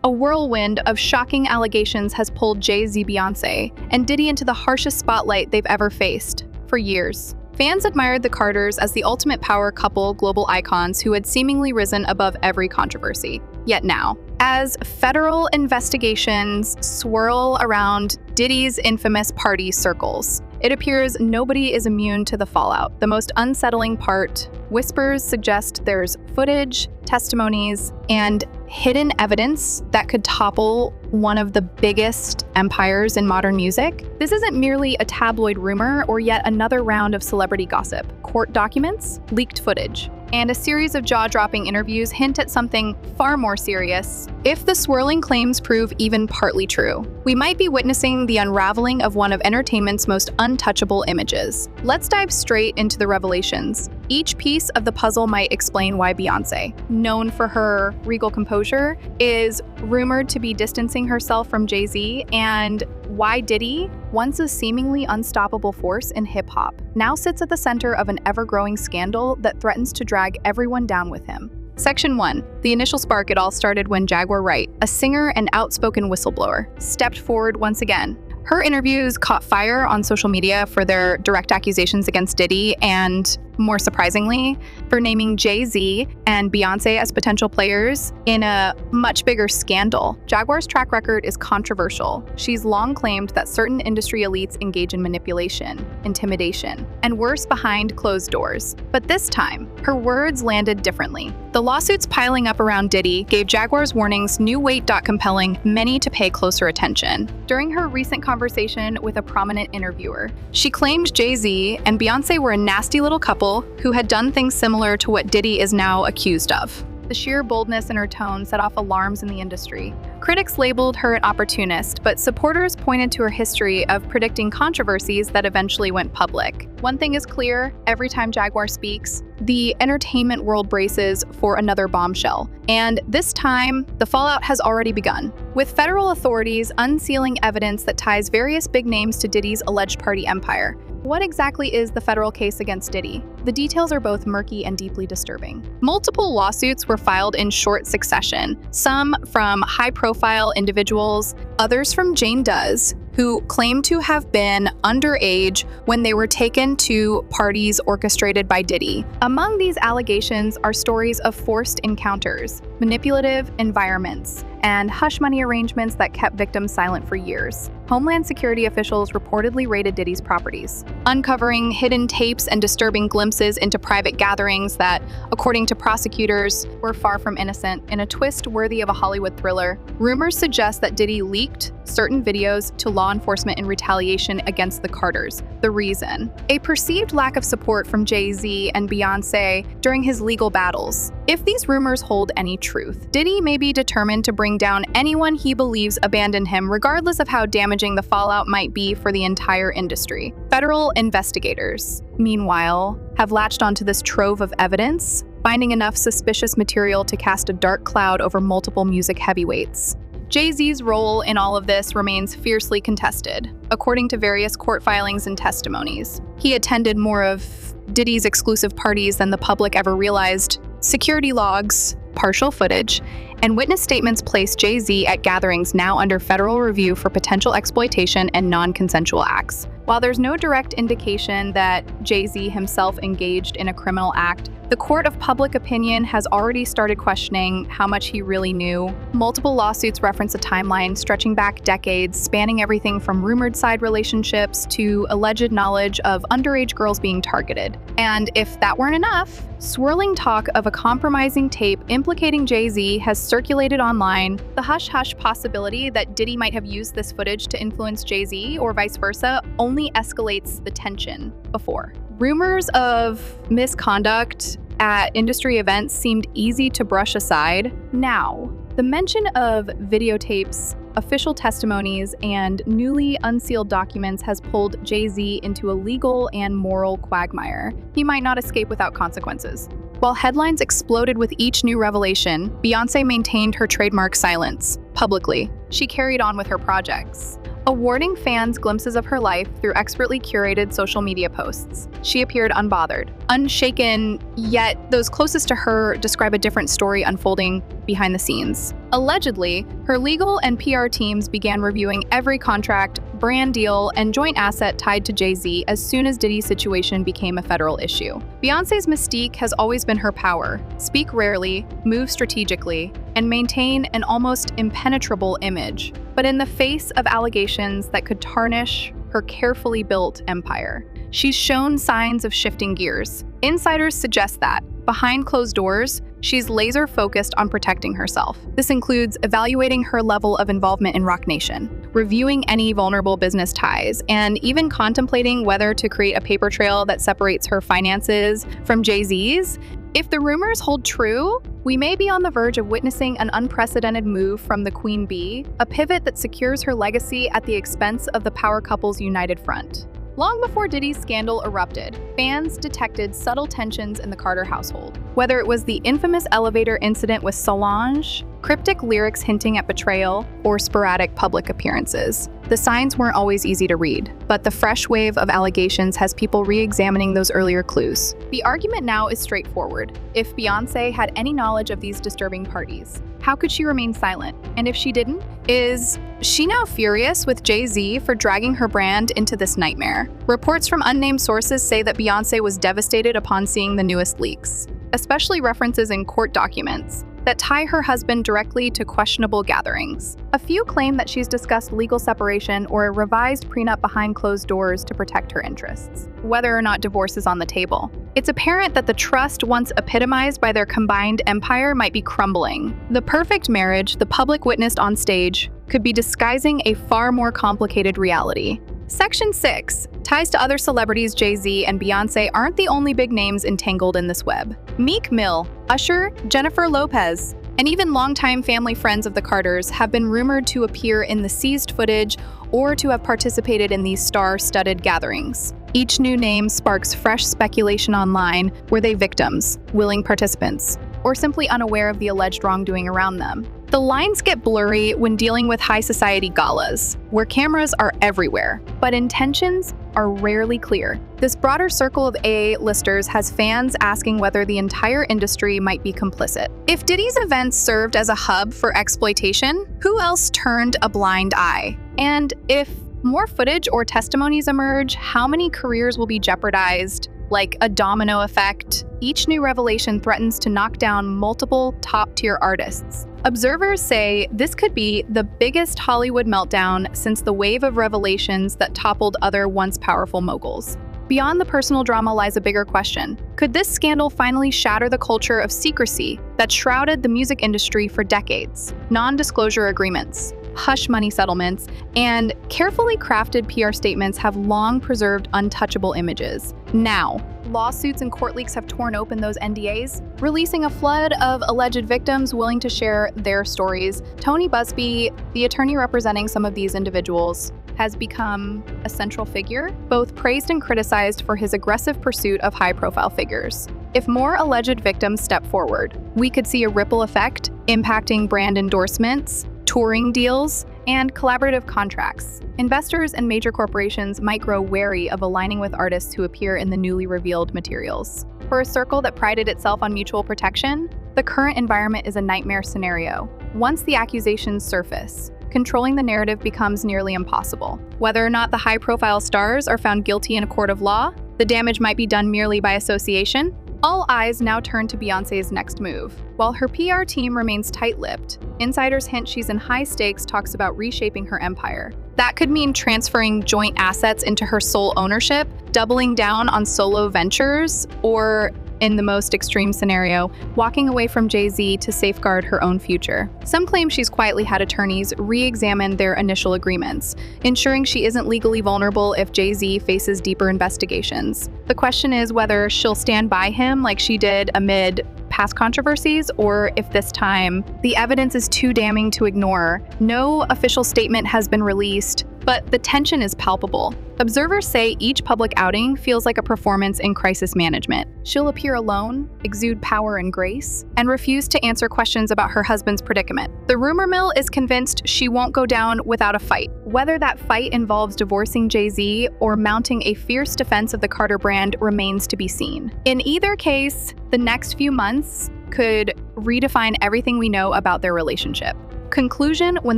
a whirlwind of shocking allegations has pulled Jay-Z, Beyoncé, and Diddy into the harshest spotlight they've ever faced. For years, fans admired the Carters as the ultimate power couple, global icons who had seemingly risen above every controversy. Yet now, as federal investigations swirl around Diddy's infamous party circles, it appears nobody is immune to the fallout. The most unsettling part, whispers suggest there's footage, testimonies, and hidden evidence that could topple one of the biggest empires in modern music. This isn't merely a tabloid rumor or yet another round of celebrity gossip. Court documents, leaked footage, and a series of jaw-dropping interviews hint at something far more serious. If the swirling claims prove even partly true, we might be witnessing the unraveling of one of entertainment's most untouchable images. Let's dive straight into the revelations. Each piece of the puzzle might explain why Beyoncé, known for her regal composure, is rumored to be distancing herself from Jay-Z, and why Diddy, once a seemingly unstoppable force in hip-hop, now sits at the center of an ever-growing scandal that threatens to drag everyone down with him. Section 1. The initial spark. It all started when Jaguar Wright, a singer and outspoken whistleblower, stepped forward once again. Her interviews caught fire on social media for their direct accusations against Diddy and, more surprisingly, for naming Jay-Z and Beyoncé as potential players in a much bigger scandal. Jaguar's track record is controversial. She's long claimed that certain industry elites engage in manipulation, intimidation, and worse, behind closed doors. But this time, her words landed differently. The lawsuits piling up around Diddy gave Jaguar's warnings new weight, compelling many to pay closer attention. During her recent conversation with a prominent interviewer, she claimed Jay-Z and Beyoncé were a nasty little couple who had done things similar to what Diddy is now accused of. The sheer boldness in her tone set off alarms in the industry. Critics labeled her an opportunist, but supporters pointed to her history of predicting controversies that eventually went public. One thing is clear, every time Jaguar speaks, the entertainment world braces for another bombshell. And this time, the fallout has already begun, with federal authorities unsealing evidence that ties various big names to Diddy's alleged party empire. What exactly is the federal case against Diddy? The details are both murky and deeply disturbing. Multiple lawsuits were filed in short succession, some from high-profile individuals, others from Jane Does, who claimed to have been underage when they were taken to parties orchestrated by Diddy. Among these allegations are stories of forced encounters, manipulative environments, and hush money arrangements that kept victims silent for years. Homeland Security officials reportedly raided Diddy's properties, uncovering hidden tapes and disturbing glimpses into private gatherings that, according to prosecutors, were far from innocent. In a twist worthy of a Hollywood thriller, rumors suggest that Diddy leaked certain videos to law enforcement in retaliation against the Carters. The reason? A perceived lack of support from Jay-Z and Beyoncé during his legal battles. If these rumors hold any truth, Diddy may be determined to bring down anyone he believes abandoned him, regardless of how damaging the fallout might be for the entire industry. Federal investigators, meanwhile, have latched onto this trove of evidence, finding enough suspicious material to cast a dark cloud over multiple music heavyweights. Jay-Z's role in all of this remains fiercely contested, according to various court filings and testimonies. He attended more of Diddy's exclusive parties than the public ever realized. Security logs, partial footage, and witness statements place Jay-Z at gatherings now under federal review for potential exploitation and non-consensual acts. While there's no direct indication that Jay-Z himself engaged in a criminal act, the court of public opinion has already started questioning how much he really knew. Multiple lawsuits reference a timeline stretching back decades, spanning everything from rumored side relationships to alleged knowledge of underage girls being targeted. And if that weren't enough, swirling talk of a compromising tape implicating Jay-Z has circulated online. The hush-hush possibility that Diddy might have used this footage to influence Jay-Z or vice versa only escalates the tension before. Rumors of misconduct at industry events seemed easy to brush aside. Now, the mention of videotapes, official testimonies, and newly unsealed documents has pulled Jay-Z into a legal and moral quagmire. He might not escape without consequences. While headlines exploded with each new revelation, Beyoncé maintained her trademark silence. Publicly, she carried on with her projects, awarding fans glimpses of her life through expertly curated social media posts. She appeared unbothered, unshaken, yet those closest to her describe a different story unfolding behind the scenes. Allegedly, her legal and PR teams began reviewing every contract, brand deal, and joint asset tied to Jay-Z as soon as Diddy's situation became a federal issue. Beyoncé's mystique has always been her power: speak rarely, move strategically, and maintain an almost impenetrable image. But in the face of allegations that could tarnish her carefully built empire, she's shown signs of shifting gears. Insiders suggest that, behind closed doors, she's laser-focused on protecting herself. This includes evaluating her level of involvement in Roc Nation, reviewing any vulnerable business ties, and even contemplating whether to create a paper trail that separates her finances from Jay-Z's. If the rumors hold true, we may be on the verge of witnessing an unprecedented move from the Queen Bee, a pivot that secures her legacy at the expense of the power couple's united front. Long before Diddy's scandal erupted, fans detected subtle tensions in the Carter household. Whether it was the infamous elevator incident with Solange, cryptic lyrics hinting at betrayal, or sporadic public appearances, the signs weren't always easy to read, but the fresh wave of allegations has people re-examining those earlier clues. The argument now is straightforward. If Beyoncé had any knowledge of these disturbing parties, how could she remain silent? And if she didn't, is she now furious with Jay-Z for dragging her brand into this nightmare? Reports from unnamed sources say that Beyoncé was devastated upon seeing the newest leaks, especially references in court documents that tie her husband directly to questionable gatherings. A few claim that she's discussed legal separation or a revised prenup behind closed doors to protect her interests, whether or not divorce is on the table. It's apparent that the trust once epitomized by their combined empire might be crumbling. The perfect marriage the public witnessed on stage could be disguising a far more complicated reality. Section 6. Ties to other celebrities. Jay-Z and Beyoncé aren't the only big names entangled in this web. Meek Mill, Usher, Jennifer Lopez, and even longtime family friends of the Carters have been rumored to appear in the seized footage or to have participated in these star-studded gatherings. Each new name sparks fresh speculation online. Were they victims, willing participants, or simply unaware of the alleged wrongdoing around them? The lines get blurry when dealing with high society galas, where cameras are everywhere, but intentions are rarely clear. This broader circle of A-listers has fans asking whether the entire industry might be complicit. If Diddy's events served as a hub for exploitation, who else turned a blind eye? And if more footage or testimonies emerge, how many careers will be jeopardized? Like a domino effect, each new revelation threatens to knock down multiple top-tier artists. Observers say this could be the biggest Hollywood meltdown since the wave of revelations that toppled other once powerful moguls. Beyond the personal drama lies a bigger question. Could this scandal finally shatter the culture of secrecy that shrouded the music industry for decades? Non-disclosure agreements, hush money settlements, and carefully crafted PR statements have long preserved untouchable images. Now, lawsuits and court leaks have torn open those NDAs, releasing a flood of alleged victims willing to share their stories. Tony Busby, the attorney representing some of these individuals, has become a central figure, both praised and criticized for his aggressive pursuit of high-profile figures. If more alleged victims step forward, we could see a ripple effect impacting brand endorsements, touring deals, and collaborative contracts. Investors and major corporations might grow wary of aligning with artists who appear in the newly revealed materials. For a circle that prided itself on mutual protection, the current environment is a nightmare scenario. Once the accusations surface, controlling the narrative becomes nearly impossible. Whether or not the high-profile stars are found guilty in a court of law, the damage might be done merely by association. All eyes now turn to Beyoncé's next move. While her PR team remains tight-lipped, insiders hint she's in high-stakes talks about reshaping her empire. That could mean transferring joint assets into her sole ownership, doubling down on solo ventures, or, in the most extreme scenario, walking away from Jay-Z to safeguard her own future. Some claim she's quietly had attorneys re-examine their initial agreements, ensuring she isn't legally vulnerable if Jay-Z faces deeper investigations. The question is whether she'll stand by him like she did amid past controversies, or if this time the evidence is too damning to ignore. No official statement has been released, but the tension is palpable. Observers say each public outing feels like a performance in crisis management. She'll appear alone, exude power and grace, and refuse to answer questions about her husband's predicament. The rumor mill is convinced she won't go down without a fight. Whether that fight involves divorcing Jay-Z or mounting a fierce defense of the Carter brand remains to be seen. In either case, the next few months could redefine everything we know about their relationship. Conclusion: when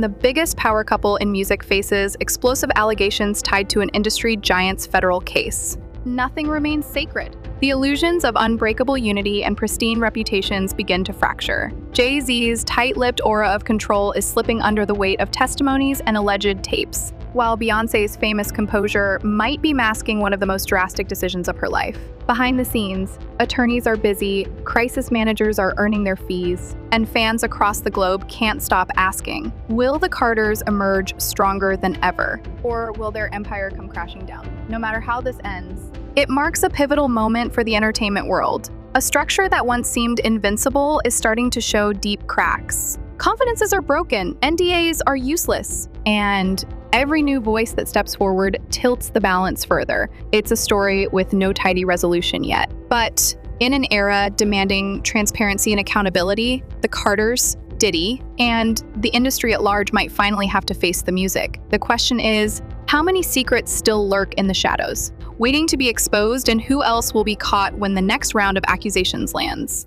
the biggest power couple in music faces explosive allegations tied to an industry giant's federal case, nothing remains sacred. The illusions of unbreakable unity and pristine reputations begin to fracture. Jay-Z's tight-lipped aura of control is slipping under the weight of testimonies and alleged tapes, while Beyoncé's famous composure might be masking one of the most drastic decisions of her life. Behind the scenes, attorneys are busy, crisis managers are earning their fees, and fans across the globe can't stop asking, will the Carters emerge stronger than ever? Or will their empire come crashing down? No matter how this ends, it marks a pivotal moment for the entertainment world. A structure that once seemed invincible is starting to show deep cracks. Confidences are broken, NDAs are useless, and every new voice that steps forward tilts the balance further. It's a story with no tidy resolution yet. But in an era demanding transparency and accountability, the Carters, Diddy, and the industry at large might finally have to face the music. The question is, how many secrets still lurk in the shadows, waiting to be exposed, and who else will be caught when the next round of accusations lands?